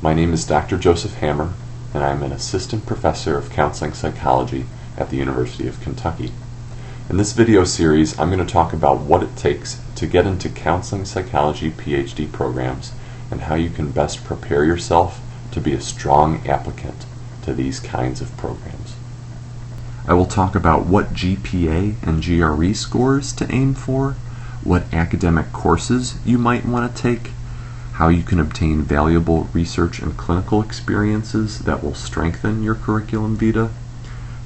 My name is Dr. Joseph Hammer, and I'm an assistant professor of counseling psychology at the University of Kentucky. In this video series, I'm going to talk about what it takes to get into counseling psychology PhD programs and how you can best prepare yourself to be a strong applicant to these kinds of programs. I will talk about what GPA and GRE scores to aim for, what academic courses you might want to take, how you can obtain valuable research and clinical experiences that will strengthen your curriculum vitae,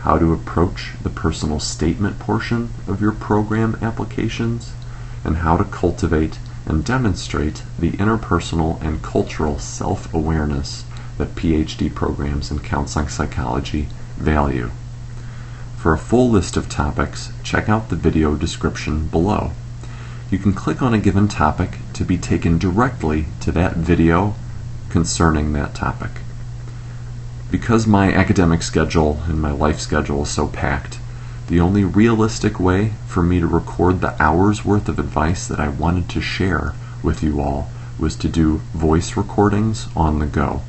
how to approach the personal statement portion of your program applications, and how to cultivate and demonstrate the interpersonal and cultural self-awareness that PhD programs in counseling psychology value. For a full list of topics, check out the video description below. You can click on a given topic to be taken directly to that video concerning that topic. Because my academic schedule and my life schedule is so packed, the only realistic way for me to record the hours worth of advice that I wanted to share with you all was to do voice recordings on the go.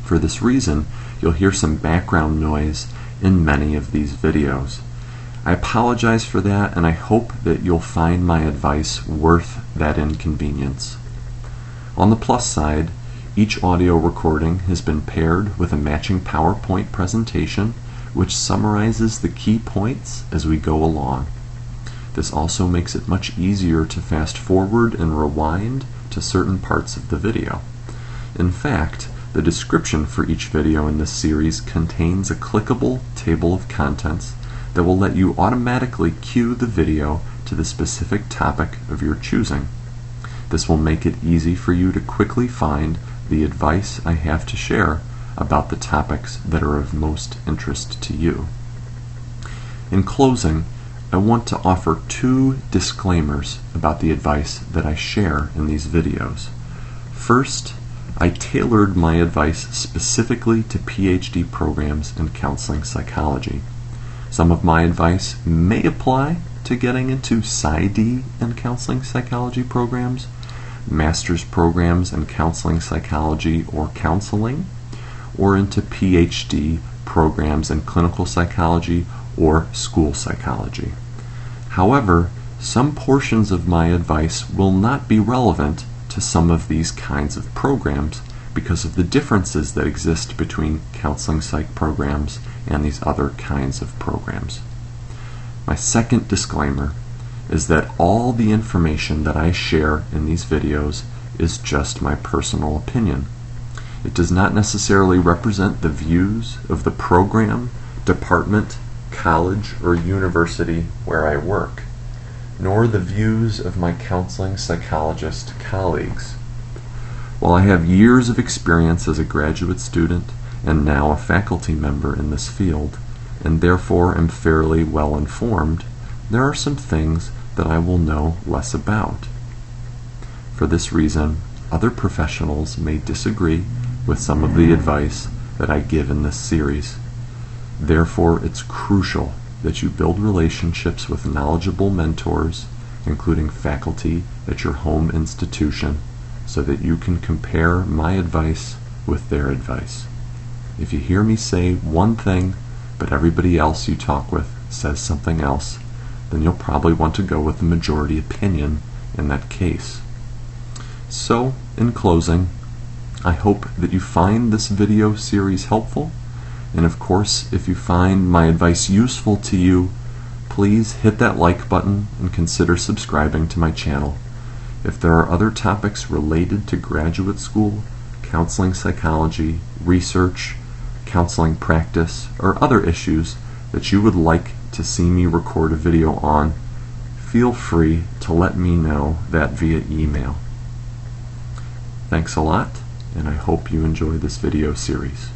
For this reason, you'll hear some background noise in many of these videos. I apologize for that, and I hope that you'll find my advice worth that inconvenience. On the plus side, each audio recording has been paired with a matching PowerPoint presentation which summarizes the key points as we go along. This also makes it much easier to fast forward and rewind to certain parts of the video. In fact, the description for each video in this series contains a clickable table of contents that will let you automatically cue the video to the specific topic of your choosing. This will make it easy for you to quickly find the advice I have to share about the topics that are of most interest to you. In closing, I want to offer two disclaimers about the advice that I share in these videos. First, I tailored my advice specifically to PhD programs in counseling psychology. Some of my advice may apply to getting into PsyD and counseling psychology programs, master's programs in counseling psychology or counseling, or into PhD programs in clinical psychology or school psychology. However, some portions of my advice will not be relevant to some of these kinds of programs because of the differences that exist between counseling psych programs and these other kinds of programs. My second disclaimer is that all the information that I share in these videos is just my personal opinion. It does not necessarily represent the views of the program, department, college, or university where I work, nor the views of my counseling psychologist colleagues. While I have years of experience as a graduate student and now a faculty member in this field, and therefore am fairly well informed, there are some things that I will know less about. For this reason, other professionals may disagree with some of the advice that I give in this series. Therefore, it's crucial that you build relationships with knowledgeable mentors, including faculty at your home institution, so that you can compare my advice with their advice. If you hear me say one thing, but everybody else you talk with says something else, then you'll probably want to go with the majority opinion in that case. So, in closing, I hope that you find this video series helpful, and of course, if you find my advice useful to you, please hit that like button and consider subscribing to my channel. If there are other topics related to graduate school, counseling psychology, research, counseling practice, or other issues that you would like to see me record a video on, feel free to let me know that via email. Thanks a lot, and I hope you enjoy this video series.